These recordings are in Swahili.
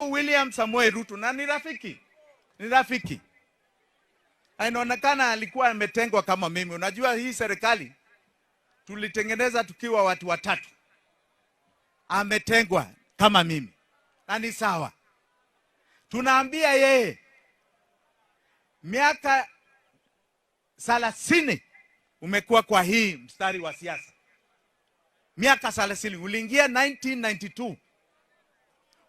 wangu William Samoei Ruto, na ni rafiki. Inaonekana alikuwa ametengwa kama mimi. Unajua hii serikali tulitengeneza tukiwa watu watatu. Ametengwa kama mimi. Na ni sawa. Tunaambia yeye miaka 30 umekuwa kwa hii mstari wa siasa. Miaka 30 uliingia 1992.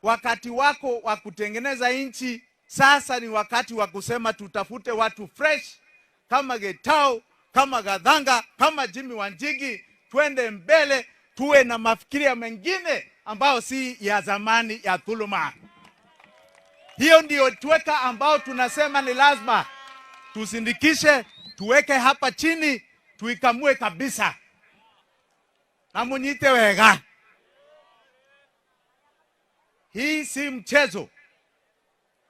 Wakati wako wa kutengeneza nchi sasa ni wakati wa kusema tutafute watu fresh kama Getao, kama Gathanga, kama Jimi Wanjigi, twende mbele, tuwe na mafikiria mengine ambao si ya zamani ya dhuluma. Hiyo ndio tuweka ambao tunasema ni lazima tusindikishe, tuweke hapa chini, tuikamue kabisa. Na munyite wega. Hii si mchezo.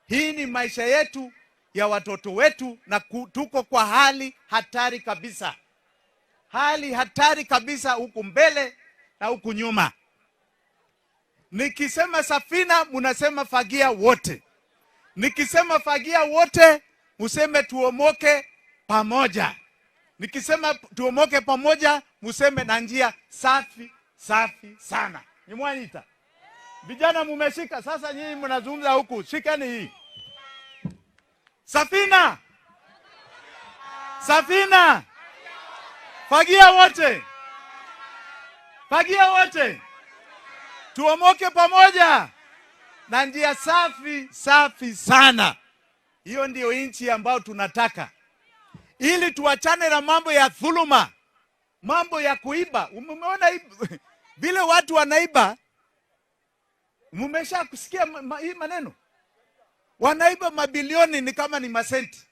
Hii ni maisha yetu ya watoto wetu, na tuko kwa hali hatari kabisa. Hali hatari kabisa huku mbele na huku nyuma. Nikisema safina, munasema fagia wote. Nikisema fagia wote, museme tuomoke pamoja. Nikisema tuomoke pamoja, museme na njia safi sana. Nimwanita. Vijana mumeshika, sasa nyinyi mnazungumza huku, shikani hii. Safina! Fagia wote! Tuomoke pamoja! Na njia safi sana. Hiyo ndio nchi ambayo tunataka. Ili tuachane na mambo ya dhuluma, mambo ya kuiba. Umeona vile watu wanaiba? Mumesha kusikia hii maneno? Wanaiba mabilioni ni kama ni masenti.